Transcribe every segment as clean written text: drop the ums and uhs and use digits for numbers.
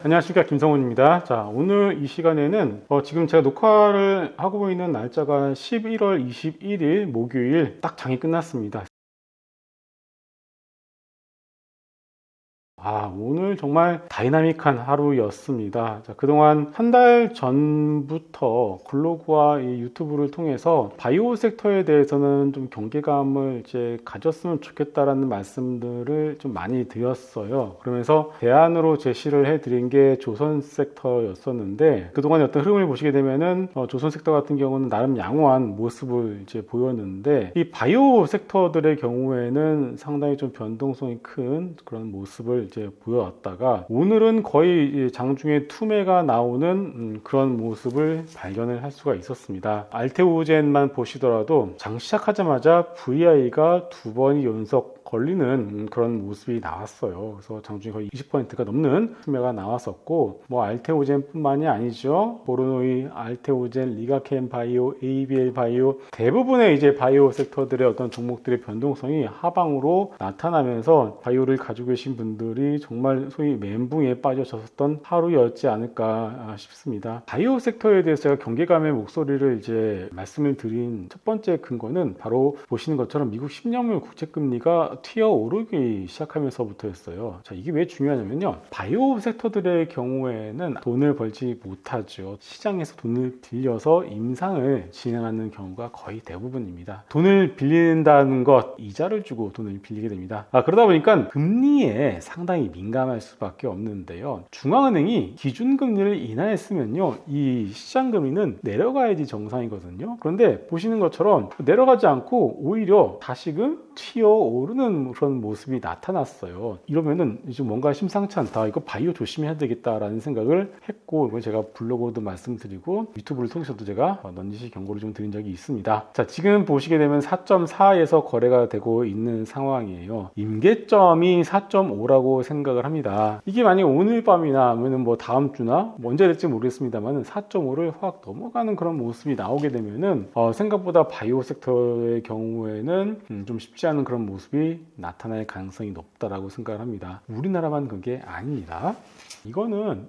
안녕하십니까, 김성훈입니다. 자, 오늘 이 시간에는 지금 제가 녹화를 하고 있는 날짜가 11월 21일 목요일, 딱 장이 끝났습니다. 오늘 정말 다이나믹한 하루였습니다. 자, 그동안 한 달 전부터 블로그와 이 유튜브를 통해서 바이오 섹터에 대해서는 좀 경계감을 이제 가졌으면 좋겠다라는 말씀들을 좀 많이 드렸어요. 그러면서 대안으로 제시를 해드린 게 조선 섹터였었는데, 그동안의 어떤 흐름을 보시게 되면은 조선 섹터 같은 경우는 나름 양호한 모습을 이제 보였는데, 이 바이오 섹터들의 경우에는 상당히 좀 변동성이 큰 그런 모습을 이제 보여왔다가, 오늘은 거의 장중에 투매가 나오는 그런 모습을 발견을 할 수가 있었습니다. 알테오젠만 보시더라도 장 시작하자마자 VI가 두 번이 연속 걸리는 그런 모습이 나왔어요. 그래서 장중에 거의 20%가 넘는 투매가 나왔었고, 알테오젠 뿐만이 아니죠. 보르노이, 알테오젠, 리가켄 바이오, ABL 바이오, 대부분의 이제 바이오 섹터들의 어떤 종목들의 변동성이 하방으로 나타나면서 바이오를 가지고 계신 분들이 정말 소위 멘붕에 빠져졌던 하루였지 않을까 싶습니다. 바이오 섹터에 대해서 제가 경계감의 목소리를 이제 말씀을 드린 첫 번째 근거는 바로 보시는 것처럼 미국 10년물 국채금리가 튀어 오르기 시작하면서부터였어요. 자, 이게 왜 중요하냐면요, 바이오 섹터들의 경우에는 돈을 벌지 못하죠. 시장에서 돈을 빌려서 임상을 진행하는 경우가 거의 대부분입니다. 돈을 빌린다는 것, 이자를 주고 돈을 빌리게 됩니다. 그러다 보니까 금리에 상당히 민감할 수밖에 없는데요, 중앙은행이 기준금리를 인하했으면요, 이 시장금리는 내려가야지 정상이거든요. 그런데 보시는 것처럼 내려가지 않고 오히려 다시금 튀어오르는 그런 모습이 나타났어요. 이러면은 이제 뭔가 심상치 않다, 이거 바이오 조심해야 되겠다라는 생각을 했고, 이건 제가 블로그로도 말씀드리고 유튜브를 통해서도 제가 넌지시 경고를 좀 드린 적이 있습니다. 자, 지금 보시게 되면 4.4에서 거래가 되고 있는 상황이에요. 임계점이 4.5라고 생각을 합니다. 이게 만약 오늘 밤이나 아니면 다음 주나 언제 될지 모르겠습니다만 4.5를 확 넘어가는 그런 모습이 나오게 되면은 생각보다 바이오 섹터의 경우에는 좀 쉽지 않은 그런 모습이 나타날 가능성이 높다라고 생각을 합니다. 우리나라만 그게 아닙니다. 이거는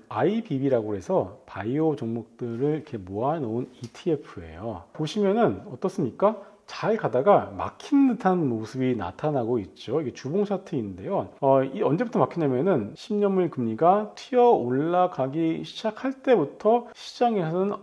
IBB라고 해서 바이오 종목들을 이렇게 모아놓은 ETF예요. 보시면은 어떻습니까? 잘 가다가 막힌 듯한 모습이 나타나고 있죠. 이게 주봉 차트인데요. 이 언제부터 막히냐면은 10년물 금리가 튀어 올라가기 시작할 때부터 시장에서는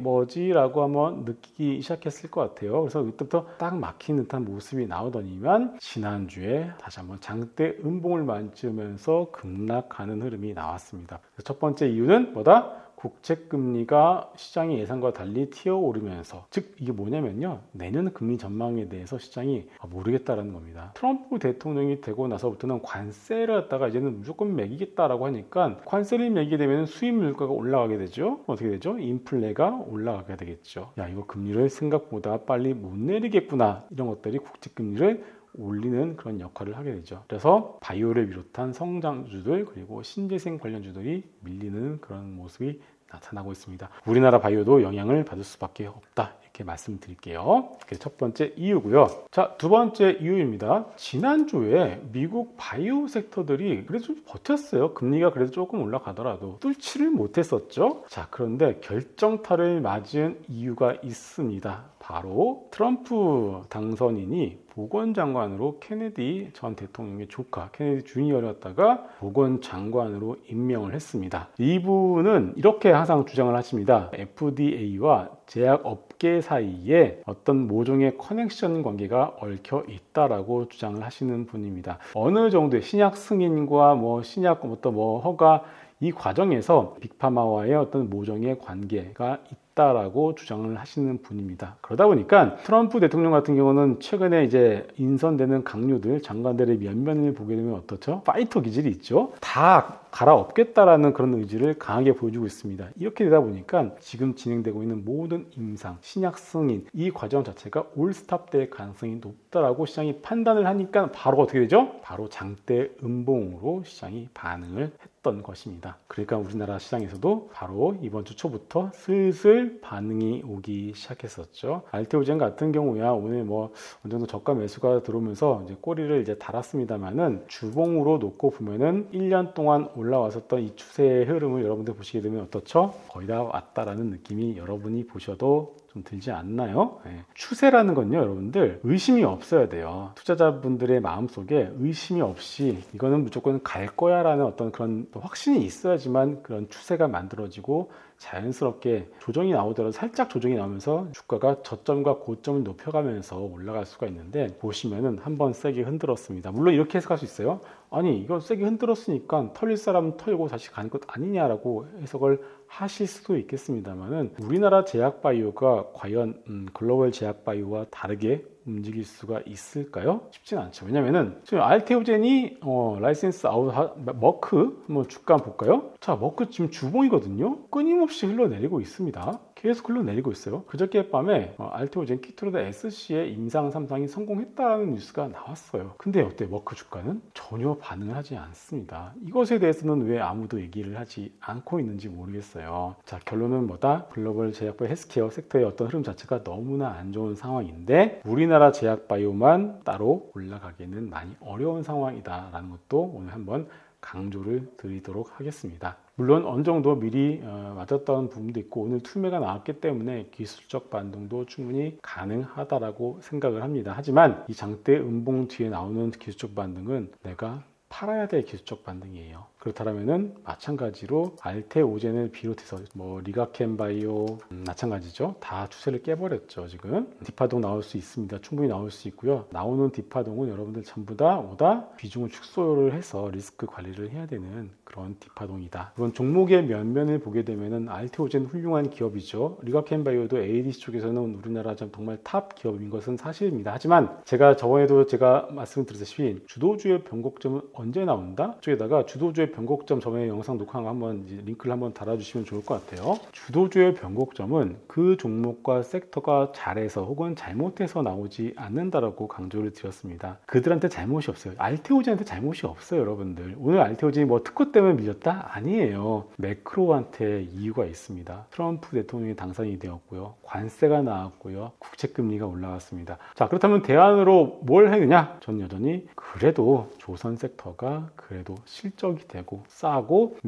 뭐지라고 한번 느끼기 시작했을 것 같아요. 그래서 이때부터 딱 막힌 듯한 모습이 나오더니만 지난주에 다시 한번 장대 음봉을 만지면서 급락하는 흐름이 나왔습니다. 첫 번째 이유는 뭐다? 국채금리가 시장의 예상과 달리 튀어오르면서, 즉 이게 뭐냐면요, 내년 금리 전망에 대해서 시장이 모르겠다라는 겁니다. 트럼프 대통령이 되고 나서부터는 관세를 갖다가 이제는 무조건 매기겠다라고 하니까, 관세를 매기게 되면 수입 물가가 올라가게 되죠. 어떻게 되죠? 인플레가 올라가게 되겠죠. 이거 금리를 생각보다 빨리 못 내리겠구나, 이런 것들이 국채금리를 올리는 그런 역할을 하게 되죠. 그래서 바이오를 비롯한 성장주들, 그리고 신재생 관련주들이 밀리는 그런 모습이 나타나고 있습니다. 우리나라 바이오도 영향을 받을 수밖에 없다, 이렇게 말씀드릴게요. 그게 첫 번째 이유고요. 자, 두 번째 이유입니다. 지난주에 미국 바이오 섹터들이 그래도 좀 버텼어요. 금리가 그래도 조금 올라가더라도 뚫지를 못했었죠. 자, 그런데 결정타를 맞은 이유가 있습니다. 바로 트럼프 당선인이 보건장관으로 케네디 전 대통령의 조카 케네디 주니어였다가 보건장관으로 임명을 했습니다. 이분은 이렇게 항상 주장을 하십니다. FDA와 제약업계 사이에 어떤 모종의 커넥션 관계가 얽혀 있다라고 주장을 하시는 분입니다. 어느 정도의 신약 승인과 신약 허가, 이 과정에서 빅파마와의 어떤 모종의 관계가 있다라고 주장을 하시는 분입니다. 그러다 보니까 트럼프 대통령 같은 경우는 최근에 이제 인선되는 강요들, 장관들의 면면을 보게 되면 어떻죠? 파이터 기질이 있죠. 다 갈아엎겠다라는 그런 의지를 강하게 보여주고 있습니다. 이렇게 되다 보니까 지금 진행되고 있는 모든 임상, 신약 승인, 이 과정 자체가 올스탑될 가능성이 높다라고 시장이 판단을 하니까 바로 어떻게 되죠? 바로 장대 음봉으로 시장이 반응을 했다, 있었던 것입니다. 그러니까 우리나라 시장에서도 바로 이번 주 초부터 슬슬 반응이 오기 시작했었죠. 알테오젠 같은 경우야 오늘 뭐 어느 정도 저가 매수가 들어오면서 이제 꼬리를 이제 달았습니다만은 주봉으로 놓고 보면은 1년 동안 올라왔었던 이 추세의 흐름을 여러분들 보시게 되면 어떻죠? 거의 다 왔다라는 느낌이 여러분이 보셔도 좀 들지 않나요? 네. 추세라는 건요, 여러분들 의심이 없어야 돼요. 투자자분들의 마음속에 의심이 없이 이거는 무조건 갈 거야 라는 어떤 그런 확신이 있어야지만 그런 추세가 만들어지고 자연스럽게 조정이 나오더라도 살짝 조정이 나오면서 주가가 저점과 고점을 높여가면서 올라갈 수가 있는데, 보시면은 한번 세게 흔들었습니다. 물론 이렇게 해석할 수 있어요. 아니 이거 세게 흔들었으니까 털릴 사람은 털고 다시 가는 것 아니냐라고 해석을 하실 수도 있겠습니다만은, 우리나라 제약바이오가 과연 글로벌 제약바이오와 다르게 움직일 수가 있을까요? 쉽진 않죠. 왜냐면은 지금 알테오젠이 라이센스 아웃 머크 한번 주가 한번 볼까요? 자, 머크 지금 주봉이거든요. 끊임없이 흘러내리고 있습니다. 계속 흘러내리고 있어요. 그저께 밤에 알테오젠 키트로드 SC의 임상 3상이 성공했다는 뉴스가 나왔어요. 근데 어때? 머크 주가는 전혀 반응을 하지 않습니다. 이것에 대해서는 왜 아무도 얘기를 하지 않고 있는지 모르겠어요. 자, 결론은 뭐다? 글로벌 제약바이오 헬스케어 섹터의 어떤 흐름 자체가 너무나 안 좋은 상황인데 우리나라 제약바이오만 따로 올라가기는 많이 어려운 상황이다 라는 것도 오늘 한번 강조를 드리도록 하겠습니다. 물론 어느 정도 미리 맞았던 부분도 있고 오늘 투매가 나왔기 때문에 기술적 반등도 충분히 가능하다라고 생각을 합니다. 하지만 이 장대 음봉 뒤에 나오는 기술적 반등은 내가 팔아야 될 기술적 반등이에요. 그렇다면은 마찬가지로 알테오젠을 비롯해서 뭐 리가켄바이오 마찬가지죠. 다 추세를 깨버렸죠. 지금 뒷파동 나올 수 있습니다. 충분히 나올 수 있고요. 나오는 뒷파동은 여러분들 전부 다 오다 비중을 축소를 해서 리스크 관리를 해야 되는 그런 뒷파동이다. 그런 종목의 면면을 보게 되면은 알테오젠 훌륭한 기업이죠. 리가켄바이오도 ADC 쪽에서는 우리나라 정말 탑 기업인 것은 사실입니다. 하지만 저번에도 제가 말씀드렸다시피 주도주의 변곡점은 언제 나온다? 쪽에다가 주도주의 변곡점 저번에 영상 녹화한 거 한번 링크를 한번 달아주시면 좋을 것 같아요. 주도주의 변곡점은 그 종목과 섹터가 잘해서 혹은 잘못해서 나오지 않는다라고 강조를 드렸습니다. 그들한테 잘못이 없어요. 알테오젠한테 잘못이 없어요, 여러분들. 오늘 알테오젠이 뭐 특허 때문에 밀렸다? 아니에요. 매크로한테 이유가 있습니다. 트럼프 대통령이 당선이 되었고요. 관세가 나왔고요. 국채금리가 올라갔습니다. 자, 그렇다면 대안으로 뭘 해야 되냐? 전 여전히 그래도 조선 섹터가 그래도 실적이 되고 싸고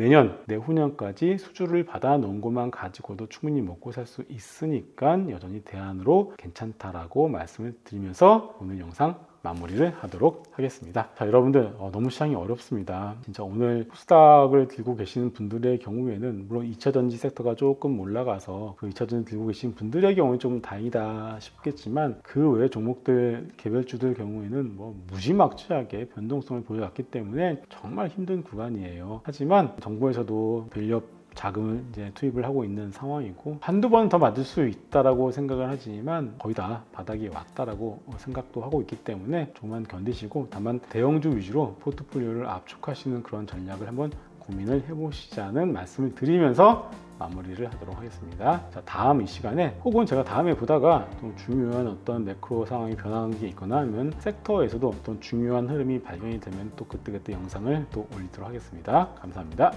내후년까지 수주를 받아 놓은 것만 가지고도 충분히 먹고 살 수 있으니까 여전히 대안으로 괜찮다라고 말씀을 드리면서 오늘 영상 마무리를 하도록 하겠습니다. 자, 여러분들 너무 시장이 어렵습니다. 진짜 오늘 코스닥을 들고 계시는 분들의 경우에는 물론 2차전지 섹터가 조금 올라가서 그 2차전지 들고 계신 분들의 경우는 좀 다행이다 싶겠지만 그 외 종목들 개별주들 경우에는 뭐 무지막지하게 변동성을 보여왔기 때문에 정말 힘든 구간이에요. 하지만 정부에서도 밸류업 자금을 이제 투입을 하고 있는 상황이고 한두 번 더 맞을 수 있다라고 생각을 하지만 거의 다 바닥이 왔다라고 생각도 하고 있기 때문에 조금만 견디시고 다만 대형주 위주로 포트폴리오를 압축하시는 그런 전략을 한번 고민을 해보시자는 말씀을 드리면서 마무리를 하도록 하겠습니다. 자, 다음 이 시간에 혹은 제가 다음에 보다가 좀 중요한 어떤 매크로 상황이 변하는 게 있거나 아니면 섹터에서도 어떤 중요한 흐름이 발견이 되면 또 그때 영상을 또 올리도록 하겠습니다. 감사합니다.